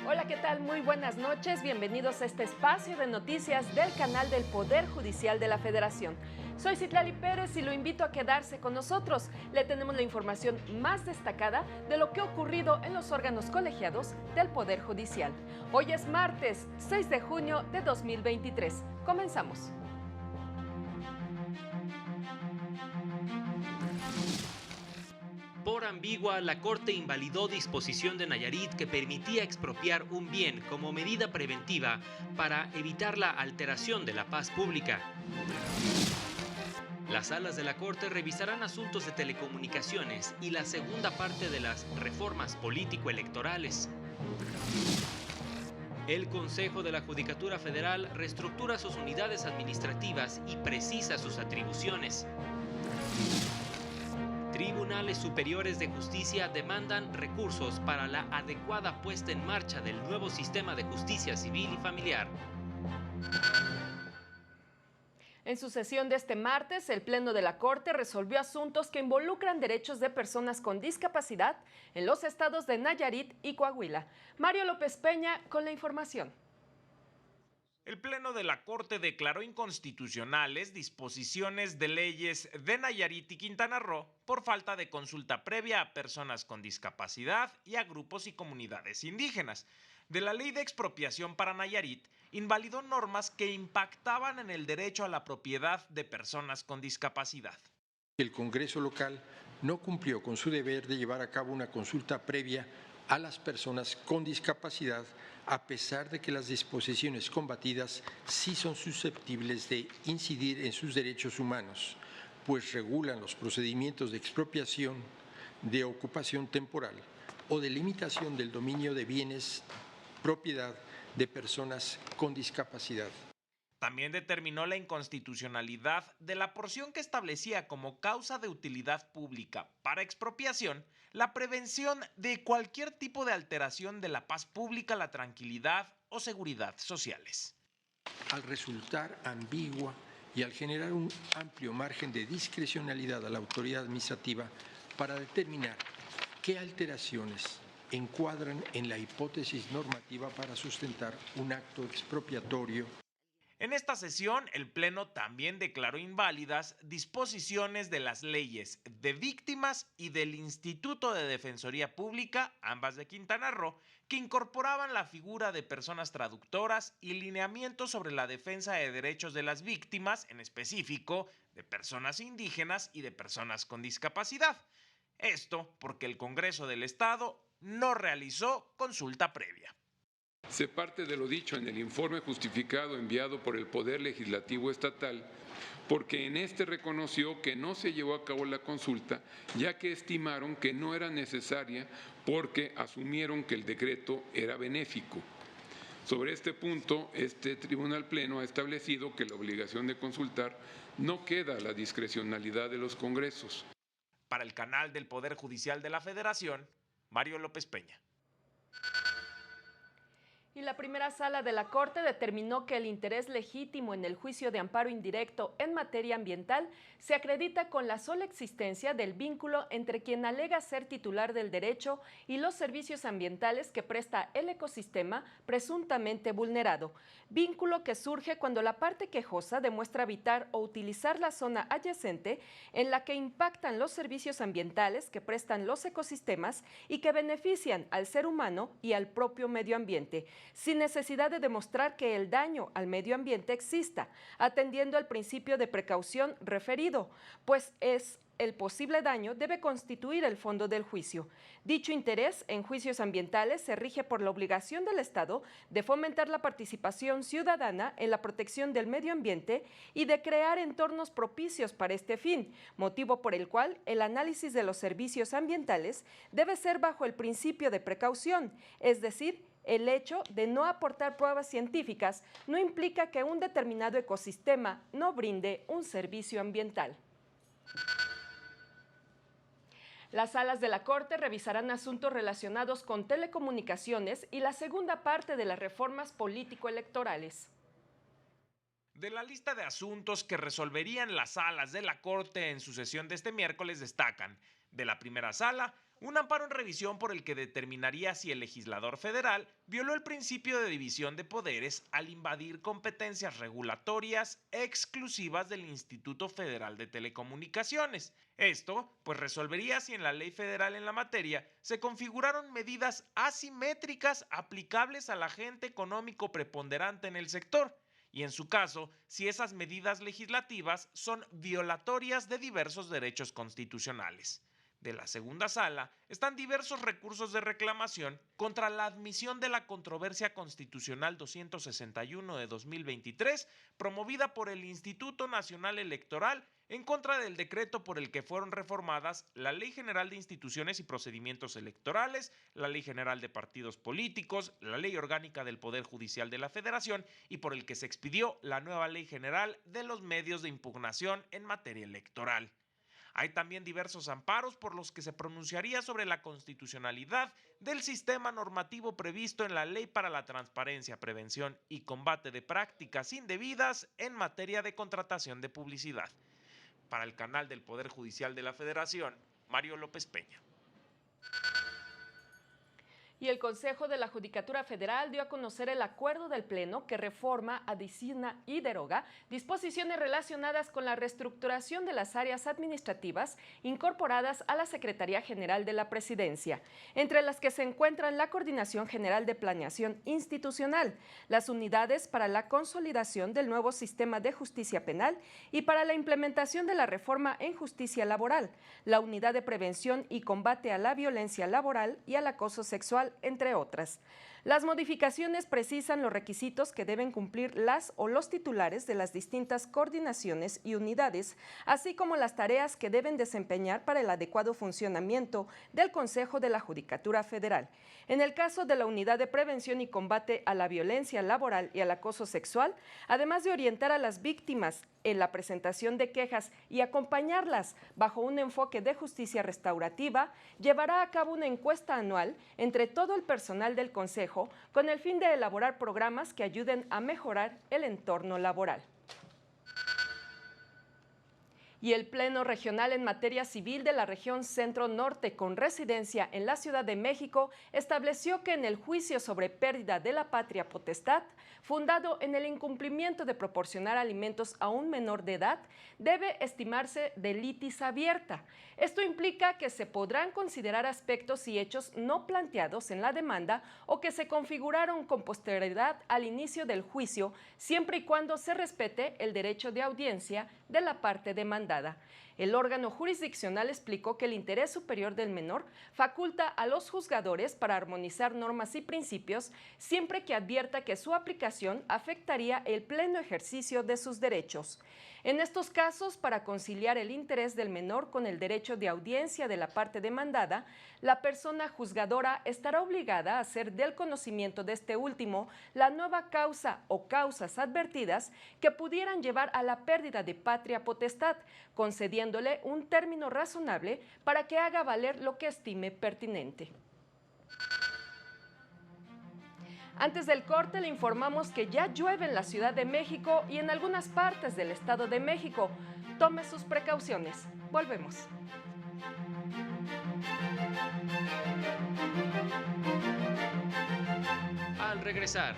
Hola, ¿qué tal? Muy buenas noches. Bienvenidos a este espacio de noticias del canal del Poder Judicial de la Federación. Soy Citlali Pérez y lo invito a quedarse con nosotros. Le tenemos la información más destacada de lo que ha ocurrido en los órganos colegiados del Poder Judicial. Hoy es martes 6 de junio de 2023. Comenzamos. Por ambigua, la Corte invalidó disposición de Nayarit que permitía expropiar un bien como medida preventiva para evitar la alteración de la paz pública. Las salas de la Corte revisarán asuntos de telecomunicaciones y la segunda parte de las reformas político-electorales. El Consejo de la Judicatura Federal reestructura sus unidades administrativas y precisa sus atribuciones. Tribunales superiores de justicia demandan recursos para la adecuada puesta en marcha del nuevo sistema de justicia civil y familiar. En su sesión de este martes, el Pleno de la Corte resolvió asuntos que involucran derechos de personas con discapacidad en los estados de Nayarit y Coahuila. Mario López Peña con la información. El Pleno de la Corte declaró inconstitucionales disposiciones de leyes de Nayarit y Quintana Roo por falta de consulta previa a personas con discapacidad y a grupos y comunidades indígenas. De la ley de expropiación para Nayarit, invalidó normas que impactaban en el derecho a la propiedad de personas con discapacidad. El Congreso local no cumplió con su deber de llevar a cabo una consulta previa a las personas con discapacidad, a pesar de que las disposiciones combatidas sí son susceptibles de incidir en sus derechos humanos, pues regulan los procedimientos de expropiación, de ocupación temporal o de limitación del dominio de bienes, propiedad de personas con discapacidad. También determinó la inconstitucionalidad de la porción que establecía como causa de utilidad pública para expropiación la prevención de cualquier tipo de alteración de la paz pública, la tranquilidad o seguridad sociales. Al resultar ambigua y al generar un amplio margen de discrecionalidad a la autoridad administrativa para determinar qué alteraciones encuadran en la hipótesis normativa para sustentar un acto expropiatorio. En esta sesión, el Pleno también declaró inválidas disposiciones de las leyes de víctimas y del Instituto de Defensoría Pública, ambas de Quintana Roo, que incorporaban la figura de personas traductoras y lineamientos sobre la defensa de derechos de las víctimas, en específico de personas indígenas y de personas con discapacidad. Esto porque el Congreso del Estado no realizó consulta previa. Se parte de lo dicho en el informe justificado enviado por el Poder Legislativo Estatal, porque en este reconoció que no se llevó a cabo la consulta, ya que estimaron que no era necesaria porque asumieron que el decreto era benéfico. Sobre este punto, este Tribunal Pleno ha establecido que la obligación de consultar no queda a la discrecionalidad de los congresos. Para el canal del Poder Judicial de la Federación, Mario López Peña. Y la primera sala de la Corte determinó que el interés legítimo en el juicio de amparo indirecto en materia ambiental se acredita con la sola existencia del vínculo entre quien alega ser titular del derecho y los servicios ambientales que presta el ecosistema presuntamente vulnerado. Vínculo que surge cuando la parte quejosa demuestra habitar o utilizar la zona adyacente en la que impactan los servicios ambientales que prestan los ecosistemas y que benefician al ser humano y al propio medio ambiente, sin necesidad de demostrar que el daño al medio ambiente exista, atendiendo al principio de precaución referido, pues el posible daño debe constituir el fondo del juicio. Dicho interés en juicios ambientales se rige por la obligación del Estado de fomentar la participación ciudadana en la protección del medio ambiente y de crear entornos propicios para este fin, motivo por el cual el análisis de los servicios ambientales debe ser bajo el principio de precaución, es decir, el hecho de no aportar pruebas científicas no implica que un determinado ecosistema no brinde un servicio ambiental. Las salas de la Corte revisarán asuntos relacionados con telecomunicaciones y la segunda parte de las reformas político-electorales. De la lista de asuntos que resolverían las salas de la Corte en su sesión de este miércoles destacan: de la primera sala, un amparo en revisión por el que determinaría si el legislador federal violó el principio de división de poderes al invadir competencias regulatorias exclusivas del Instituto Federal de Telecomunicaciones. Esto, pues resolvería si en la ley federal en la materia se configuraron medidas asimétricas aplicables al agente económico preponderante en el sector, y en su caso, si esas medidas legislativas son violatorias de diversos derechos constitucionales. De la segunda sala están diversos recursos de reclamación contra la admisión de la controversia constitucional 261 de 2023, promovida por el Instituto Nacional Electoral en contra del decreto por el que fueron reformadas la Ley General de Instituciones y Procedimientos Electorales, la Ley General de Partidos Políticos, la Ley Orgánica del Poder Judicial de la Federación y por el que se expidió la nueva Ley General de los Medios de Impugnación en materia electoral. Hay también diversos amparos por los que se pronunciaría sobre la constitucionalidad del sistema normativo previsto en la Ley para la Transparencia, Prevención y Combate de Prácticas Indebidas en materia de contratación de publicidad. Para el canal del Poder Judicial de la Federación, Mario López Peña. Y el Consejo de la Judicatura Federal dio a conocer el acuerdo del Pleno que reforma, adiciona y deroga disposiciones relacionadas con la reestructuración de las áreas administrativas incorporadas a la Secretaría General de la Presidencia, entre las que se encuentran la Coordinación General de Planeación Institucional, las unidades para la consolidación del nuevo sistema de justicia penal y para la implementación de la reforma en justicia laboral, la Unidad de Prevención y Combate a la Violencia Laboral y al Acoso Sexual, entre otras. Las modificaciones precisan los requisitos que deben cumplir las o los titulares de las distintas coordinaciones y unidades, así como las tareas que deben desempeñar para el adecuado funcionamiento del Consejo de la Judicatura Federal. En el caso de la Unidad de Prevención y Combate a la Violencia Laboral y al Acoso Sexual, además de orientar a las víctimas en la presentación de quejas y acompañarlas bajo un enfoque de justicia restaurativa, llevará a cabo una encuesta anual entre todo el personal del Consejo con el fin de elaborar programas que ayuden a mejorar el entorno laboral. Y el Pleno Regional en Materia Civil de la Región Centro-Norte, con residencia en la Ciudad de México, estableció que en el juicio sobre pérdida de la patria potestad, fundado en el incumplimiento de proporcionar alimentos a un menor de edad, debe estimarse de litis abierta. Esto implica que se podrán considerar aspectos y hechos no planteados en la demanda o que se configuraron con posterioridad al inicio del juicio, siempre y cuando se respete el derecho de audiencia de la parte demandada. El órgano jurisdiccional explicó que el interés superior del menor faculta a los juzgadores para armonizar normas y principios siempre que advierta que su aplicación afectaría el pleno ejercicio de sus derechos. En estos casos, para conciliar el interés del menor con el derecho de audiencia de la parte demandada, la persona juzgadora estará obligada a hacer del conocimiento de este último la nueva causa o causas advertidas que pudieran llevar a la pérdida de patria potestad, concediéndole un término razonable para que haga valer lo que estime pertinente. Antes del corte le informamos que ya llueve en la Ciudad de México y en algunas partes del Estado de México. Tome sus precauciones. Volvemos. Al regresar,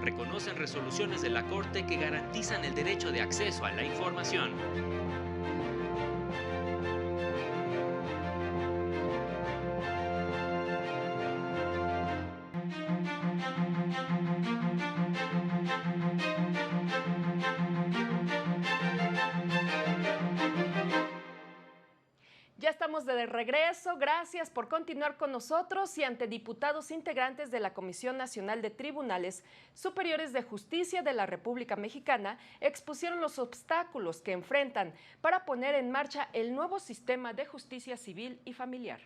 reconocen resoluciones de la Corte que garantizan el derecho de acceso a la información. Ya estamos de regreso, gracias por continuar con nosotros y ante diputados integrantes de la Comisión Nacional de Tribunales Superiores de Justicia de la República Mexicana expusieron los obstáculos que enfrentan para poner en marcha el nuevo sistema de justicia civil y familiar.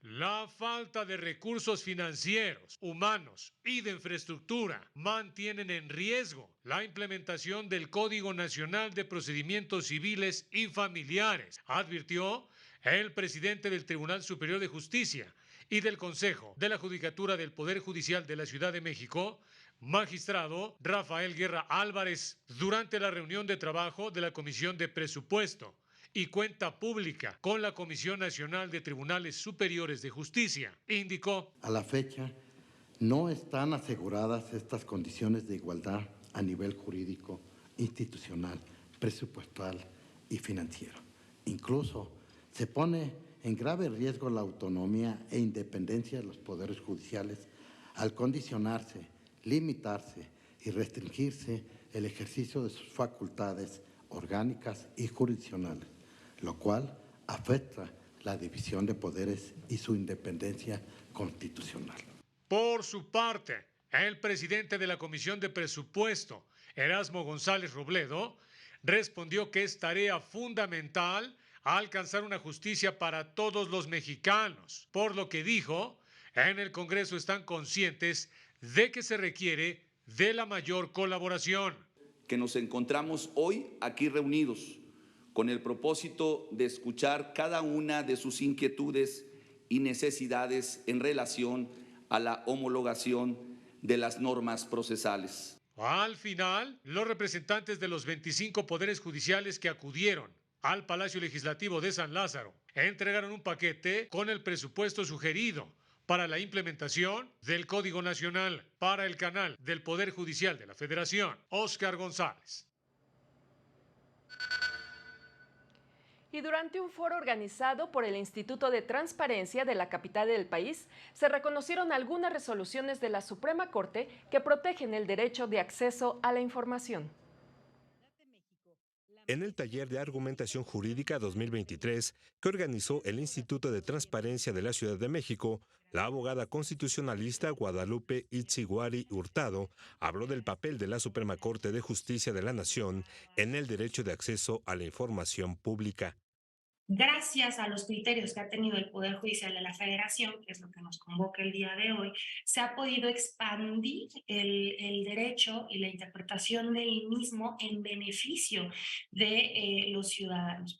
La falta de recursos financieros, humanos y de infraestructura mantienen en riesgo la implementación del Código Nacional de Procedimientos Civiles y Familiares, advirtió el presidente del Tribunal Superior de Justicia y del Consejo de la Judicatura del Poder Judicial de la Ciudad de México, magistrado Rafael Guerra Álvarez, durante la reunión de trabajo de la Comisión de Presupuesto y Cuenta Pública con la Comisión Nacional de Tribunales Superiores de Justicia. Indicó: a la fecha no están aseguradas estas condiciones de igualdad a nivel jurídico, institucional, presupuestal y financiero. Incluso se pone en grave riesgo la autonomía e independencia de los poderes judiciales al condicionarse, limitarse y restringirse el ejercicio de sus facultades orgánicas y jurisdiccionales, lo cual afecta la división de poderes y su independencia constitucional. Por su parte, el presidente de la Comisión de Presupuesto, Erasmo González Robledo, respondió que es tarea fundamental alcanzar una justicia para todos los mexicanos, por lo que dijo, en el Congreso están conscientes de que se requiere de la mayor colaboración. Que nos encontramos hoy aquí reunidos con el propósito de escuchar cada una de sus inquietudes y necesidades en relación a la homologación de las normas procesales. Al final, los representantes de los 25 poderes judiciales que acudieron al Palacio Legislativo de San Lázaro entregaron un paquete con el presupuesto sugerido para la implementación del Código Nacional para el canal del Poder Judicial de la Federación. Óscar González. Y durante un foro organizado por el Instituto de Transparencia de la capital del país, se reconocieron algunas resoluciones de la Suprema Corte que protegen el derecho de acceso a la información. En el taller de argumentación jurídica 2023 que organizó el Instituto de Transparencia de la Ciudad de México, la abogada constitucionalista Guadalupe Itziguari Hurtado habló del papel de la Suprema Corte de Justicia de la Nación en el derecho de acceso a la información pública. Gracias a los criterios que ha tenido el Poder Judicial de la Federación, que es lo que nos convoca el día de hoy, se ha podido expandir el derecho y la interpretación del mismo en beneficio de los ciudadanos.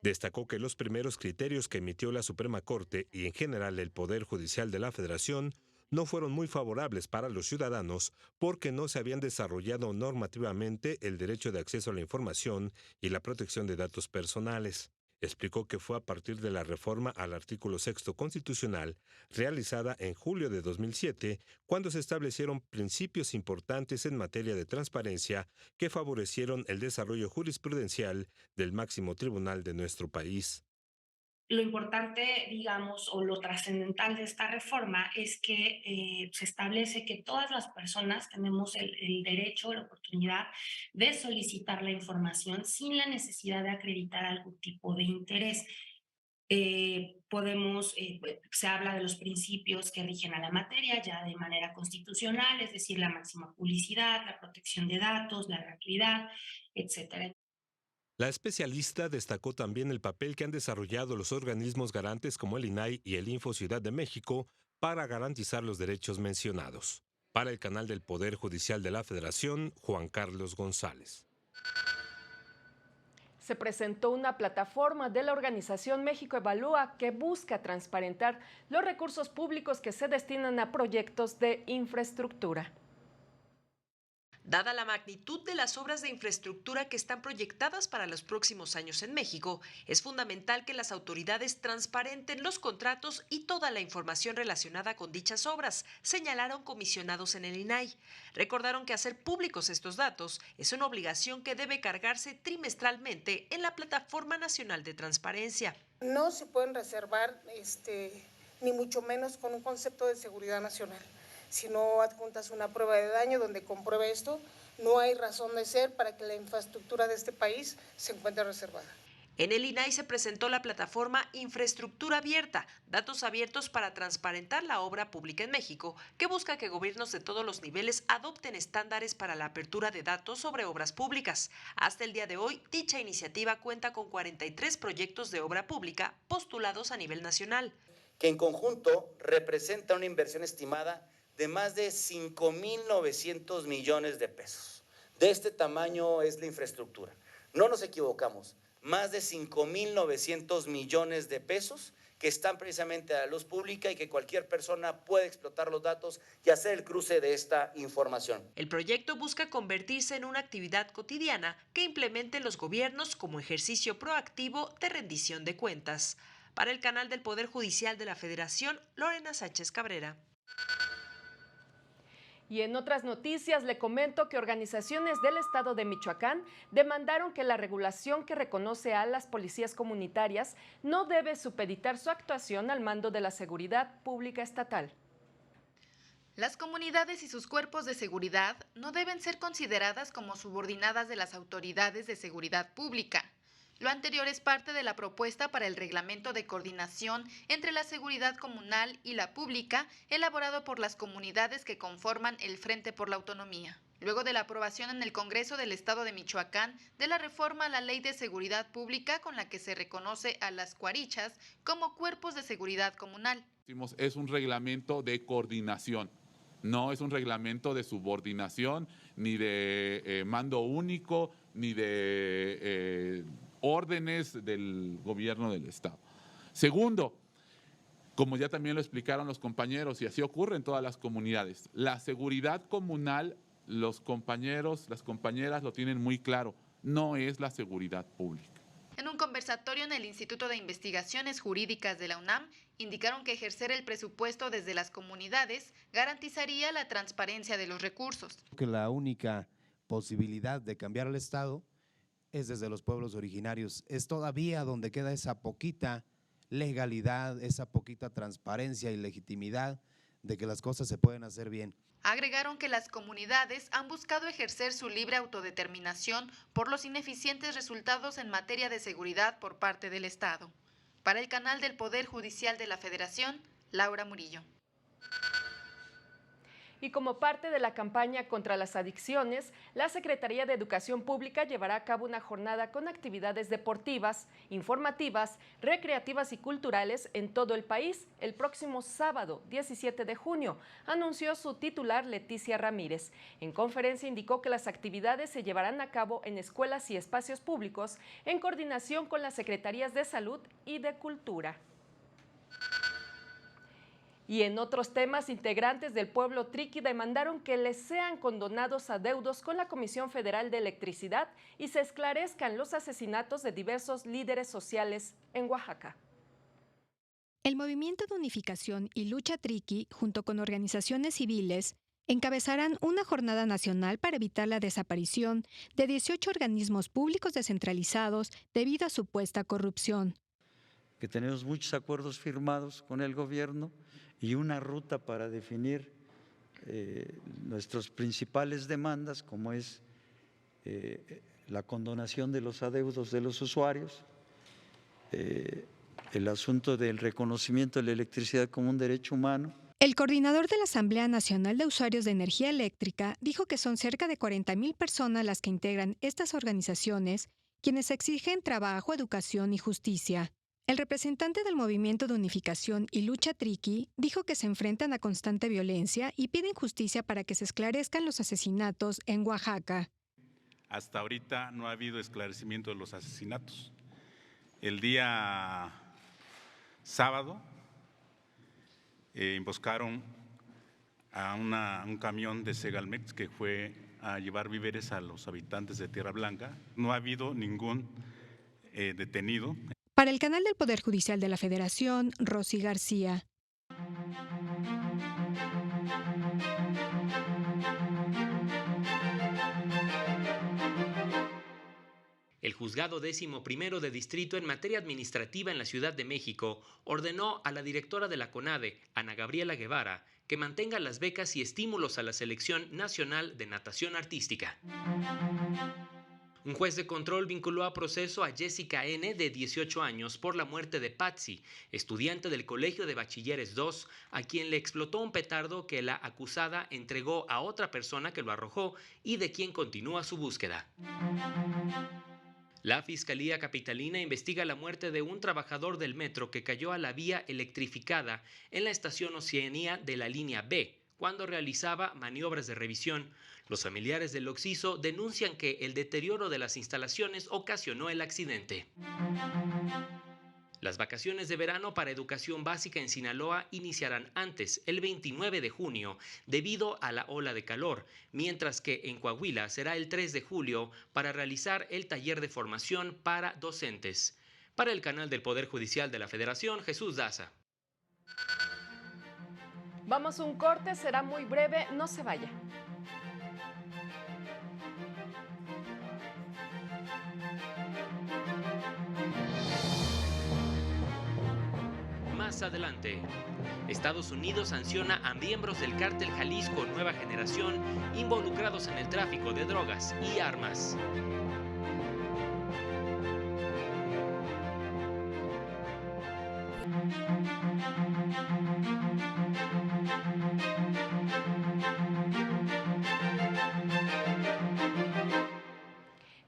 Destacó que los primeros criterios que emitió la Suprema Corte y en general el Poder Judicial de la Federación no fueron muy favorables para los ciudadanos porque no se habían desarrollado normativamente el derecho de acceso a la información y la protección de datos personales. Explicó que fue a partir de la reforma al artículo 6º constitucional, realizada en julio de 2007, cuando se establecieron principios importantes en materia de transparencia que favorecieron el desarrollo jurisprudencial del máximo tribunal de nuestro país. Lo importante, digamos, o lo trascendental de esta reforma es que se establece que todas las personas tenemos el derecho, la oportunidad de solicitar la información sin la necesidad de acreditar algún tipo de interés. Se habla de los principios que rigen a la materia ya de manera constitucional, es decir, la máxima publicidad, la protección de datos, la gratuidad, etcétera. La especialista destacó también el papel que han desarrollado los organismos garantes como el INAI y el Info Ciudad de México para garantizar los derechos mencionados. Para el canal del Poder Judicial de la Federación, Juan Carlos González. Se presentó una plataforma de la organización México Evalúa que busca transparentar los recursos públicos que se destinan a proyectos de infraestructura. Dada la magnitud de las obras de infraestructura que están proyectadas para los próximos años en México, es fundamental que las autoridades transparenten los contratos y toda la información relacionada con dichas obras, señalaron comisionados en el INAI. Recordaron que hacer públicos estos datos es una obligación que debe cargarse trimestralmente en la Plataforma Nacional de Transparencia. No se pueden reservar, ni mucho menos con un concepto de seguridad nacional. Si no adjuntas una prueba de daño donde compruebe esto, no hay razón de ser para que la infraestructura de este país se encuentre reservada. En el INAI se presentó la plataforma Infraestructura Abierta, datos abiertos para transparentar la obra pública en México, que busca que gobiernos de todos los niveles adopten estándares para la apertura de datos sobre obras públicas. Hasta el día de hoy, dicha iniciativa cuenta con 43 proyectos de obra pública postulados a nivel nacional. Que en conjunto representa una inversión estimada de más de 5.900 millones de pesos. De este tamaño es la infraestructura. No nos equivocamos, más de 5.900 millones de pesos que están precisamente a la luz pública y que cualquier persona puede explotar los datos y hacer el cruce de esta información. El proyecto busca convertirse en una actividad cotidiana que implementen los gobiernos como ejercicio proactivo de rendición de cuentas. Para el canal del Poder Judicial de la Federación, Lorena Sánchez Cabrera. Y en otras noticias le comento que organizaciones del estado de Michoacán demandaron que la regulación que reconoce a las policías comunitarias no debe supeditar su actuación al mando de la seguridad pública estatal. Las comunidades y sus cuerpos de seguridad no deben ser consideradas como subordinadas de las autoridades de seguridad pública. Lo anterior es parte de la propuesta para el reglamento de coordinación entre la seguridad comunal y la pública, elaborado por las comunidades que conforman el Frente por la Autonomía. Luego de la aprobación en el Congreso del Estado de Michoacán de la reforma a la Ley de Seguridad Pública con la que se reconoce a las cuarichas como cuerpos de seguridad comunal. Es un reglamento de coordinación, no es un reglamento de subordinación, ni de mando único, ni de órdenes del gobierno del Estado. Segundo, como ya también lo explicaron los compañeros, y así ocurre en todas las comunidades, la seguridad comunal, los compañeros, las compañeras lo tienen muy claro, no es la seguridad pública. En un conversatorio en el Instituto de Investigaciones Jurídicas de la UNAM, indicaron que ejercer el presupuesto desde las comunidades garantizaría la transparencia de los recursos. Que la única posibilidad de cambiar el Estado es desde los pueblos originarios, es todavía donde queda esa poquita legalidad, esa poquita transparencia y legitimidad de que las cosas se pueden hacer bien. Agregaron que las comunidades han buscado ejercer su libre autodeterminación por los ineficientes resultados en materia de seguridad por parte del Estado. Para el canal del Poder Judicial de la Federación, Laura Murillo. Y como parte de la campaña contra las adicciones, la Secretaría de Educación Pública llevará a cabo una jornada con actividades deportivas, informativas, recreativas y culturales en todo el país el próximo sábado, 17 de junio, anunció su titular Leticia Ramírez. En conferencia indicó que las actividades se llevarán a cabo en escuelas y espacios públicos en coordinación con las Secretarías de Salud y de Cultura. Y en otros temas, integrantes del pueblo triqui demandaron que les sean condonados adeudos con la Comisión Federal de Electricidad y se esclarezcan los asesinatos de diversos líderes sociales en Oaxaca. El Movimiento de Unificación y Lucha Triqui, junto con organizaciones civiles, encabezarán una jornada nacional para evitar la desaparición de 18 organismos públicos descentralizados debido a supuesta corrupción. Que tenemos muchos acuerdos firmados con el gobierno y una ruta para definir nuestras principales demandas, como es la condonación de los adeudos de los usuarios, el asunto del reconocimiento de la electricidad como un derecho humano. El coordinador de la Asamblea Nacional de Usuarios de Energía Eléctrica dijo que son cerca de 40,000 personas las que integran estas organizaciones, quienes exigen trabajo, educación y justicia. El representante del Movimiento de Unificación y Lucha Triqui dijo que se enfrentan a constante violencia y piden justicia para que se esclarezcan los asesinatos en Oaxaca. Hasta ahorita no ha habido esclarecimiento de los asesinatos. El día sábado emboscaron a un camión de Segalmex que fue a llevar víveres a los habitantes de Tierra Blanca. No ha habido ningún detenido. Para el canal del Poder Judicial de la Federación, Rosy García. El Juzgado 11º de Distrito en materia administrativa en la Ciudad de México ordenó a la directora de la CONADE, Ana Gabriela Guevara, que mantenga las becas y estímulos a la Selección Nacional de Natación Artística. Un juez de control vinculó a proceso a Jessica N., de 18 años, por la muerte de Patsy, estudiante del Colegio de Bachilleres 2, a quien le explotó un petardo que la acusada entregó a otra persona que lo arrojó y de quien continúa su búsqueda. La Fiscalía Capitalina investiga la muerte de un trabajador del metro que cayó a la vía electrificada en la estación Oceanía de la línea B, cuando realizaba maniobras de revisión. Los familiares del occiso denuncian que el deterioro de las instalaciones ocasionó el accidente. Las vacaciones de verano para educación básica en Sinaloa iniciarán antes, el 29 de junio, debido a la ola de calor, mientras que en Coahuila será el 3 de julio para realizar el taller de formación para docentes. Para el canal del Poder Judicial de la Federación, Jesús Daza. Vamos a un corte, será muy breve, no se vaya. Más adelante, Estados Unidos sanciona a miembros del cártel Jalisco Nueva Generación involucrados en el tráfico de drogas y armas.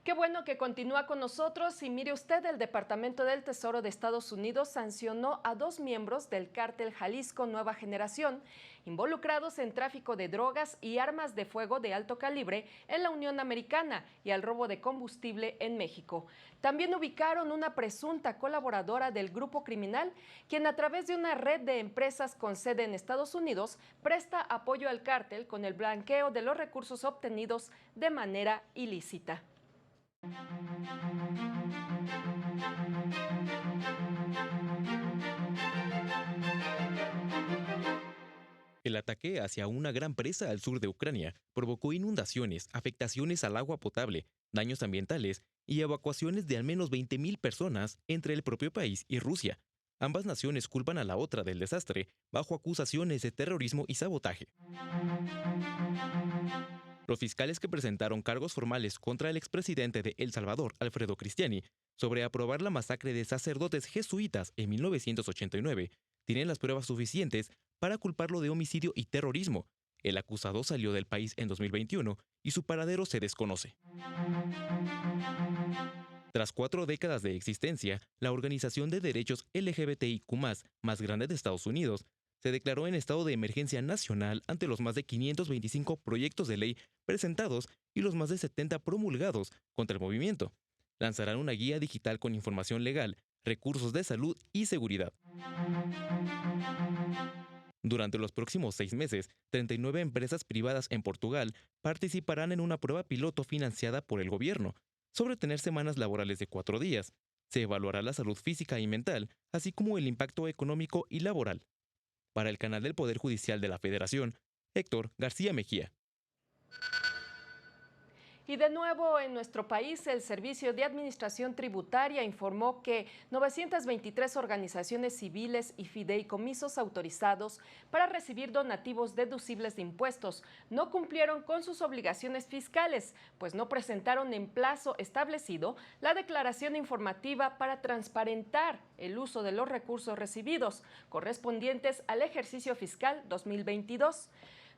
Qué bueno que continúa con nosotros y mire usted, el Departamento del Tesoro de Estados Unidos sancionó a 2 miembros del cártel Jalisco Nueva Generación involucrados en tráfico de drogas y armas de fuego de alto calibre en la Unión Americana y al robo de combustible en México. También ubicaron una presunta colaboradora del grupo criminal, quien a través de una red de empresas con sede en Estados Unidos presta apoyo al cártel con el blanqueo de los recursos obtenidos de manera ilícita. El ataque hacia una gran presa al sur de Ucrania provocó inundaciones, afectaciones al agua potable, daños ambientales y evacuaciones de al menos 20,000 personas entre el propio país y Rusia. Ambas naciones culpan a la otra del desastre bajo acusaciones de terrorismo y sabotaje. Los fiscales que presentaron cargos formales contra el expresidente de El Salvador, Alfredo Cristiani, sobre aprobar la masacre de sacerdotes jesuitas en 1989, tienen las pruebas suficientes para culparlo de homicidio y terrorismo. El acusado salió del país en 2021 y su paradero se desconoce. Tras 4 décadas de existencia, la organización de derechos LGBTIQ+, más grande de Estados Unidos, se declaró en estado de emergencia nacional ante los más de 525 proyectos de ley presentados y los más de 70 promulgados contra el movimiento. Lanzarán una guía digital con información legal, recursos de salud y seguridad. Durante los próximos 6 meses, 39 empresas privadas en Portugal participarán en una prueba piloto financiada por el gobierno sobre tener semanas laborales de 4 días. Se evaluará la salud física y mental, así como el impacto económico y laboral. Para el canal del Poder Judicial de la Federación, Héctor García Mejía. Y de nuevo en nuestro país, el Servicio de Administración Tributaria informó que 923 organizaciones civiles y fideicomisos autorizados para recibir donativos deducibles de impuestos no cumplieron con sus obligaciones fiscales, pues no presentaron en plazo establecido la declaración informativa para transparentar el uso de los recursos recibidos correspondientes al ejercicio fiscal 2022.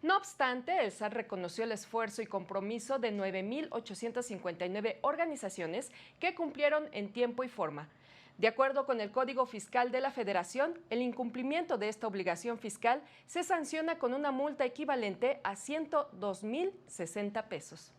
No obstante, el SAT reconoció el esfuerzo y compromiso de 9,859 organizaciones que cumplieron en tiempo y forma. De acuerdo con el Código Fiscal de la Federación, el incumplimiento de esta obligación fiscal se sanciona con una multa equivalente a 102,060 pesos.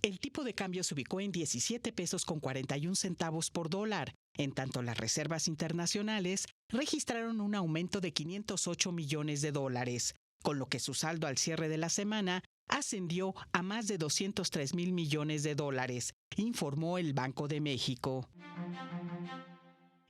El tipo de cambio se ubicó en 17 pesos con 41 centavos por dólar, en tanto las reservas internacionales registraron un aumento de 508 millones de dólares, con lo que su saldo al cierre de la semana ascendió a más de 203,000 millones de dólares, informó el Banco de México.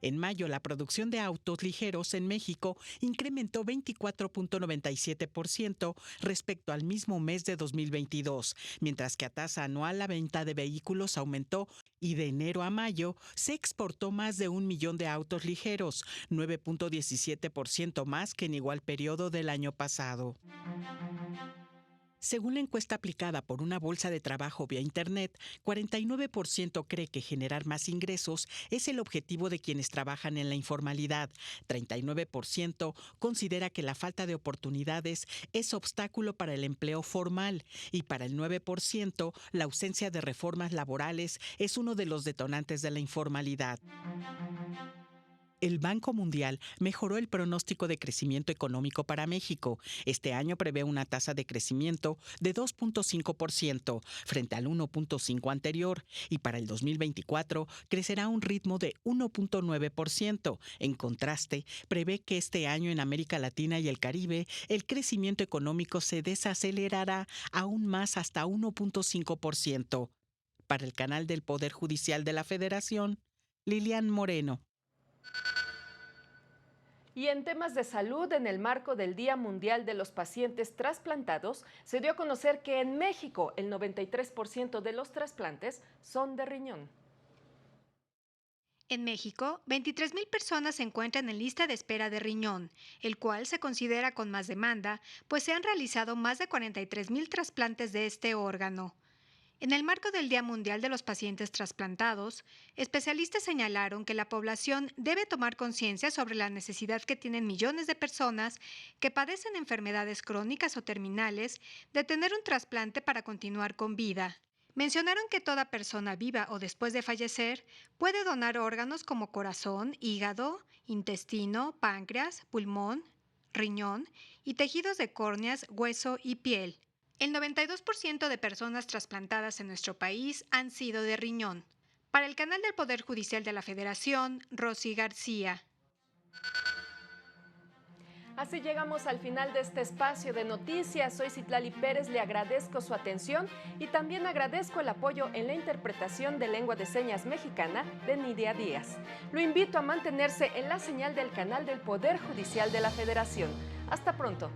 En mayo, la producción de autos ligeros en México incrementó 24.97% respecto al mismo mes de 2022, mientras que a tasa anual la venta de vehículos aumentó y de enero a mayo se exportó más de 1 millón de autos ligeros, 9.17% más que en igual periodo del año pasado. Según la encuesta aplicada por una bolsa de trabajo vía Internet, 49% cree que generar más ingresos es el objetivo de quienes trabajan en la informalidad. 39% considera que la falta de oportunidades es obstáculo para el empleo formal y para el 9% la ausencia de reformas laborales es uno de los detonantes de la informalidad. el Banco Mundial mejoró el pronóstico de crecimiento económico para México. Este año prevé una tasa de crecimiento de 2.5% frente al 1.5% anterior y para el 2024 crecerá a un ritmo de 1.9%. En contraste, prevé que este año en América Latina y el Caribe el crecimiento económico se desacelerará aún más hasta 1.5%. Para el canal del Poder Judicial de la Federación, Lilian Moreno. Y en temas de salud, en el marco del Día Mundial de los Pacientes Trasplantados, se dio a conocer que en México el 93% de los trasplantes son de riñón. En México, 23,000 personas se encuentran en lista de espera de riñón, el cual se considera con más demanda, pues se han realizado más de 43,000 trasplantes de este órgano. En el marco del Día Mundial de los Pacientes Trasplantados, especialistas señalaron que la población debe tomar conciencia sobre la necesidad que tienen millones de personas que padecen enfermedades crónicas o terminales de tener un trasplante para continuar con vida. Mencionaron que toda persona viva o después de fallecer puede donar órganos como corazón, hígado, intestino, páncreas, pulmón, riñón y tejidos de córneas, hueso y piel. El 92% de personas trasplantadas en nuestro país han sido de riñón. Para el canal del Poder Judicial de la Federación, Rosy García. Así llegamos al final de este espacio de noticias. Soy Citlali Pérez, le agradezco su atención y también agradezco el apoyo en la interpretación de lengua de señas mexicana de Nidia Díaz. Lo invito a mantenerse en la señal del canal del Poder Judicial de la Federación. Hasta pronto.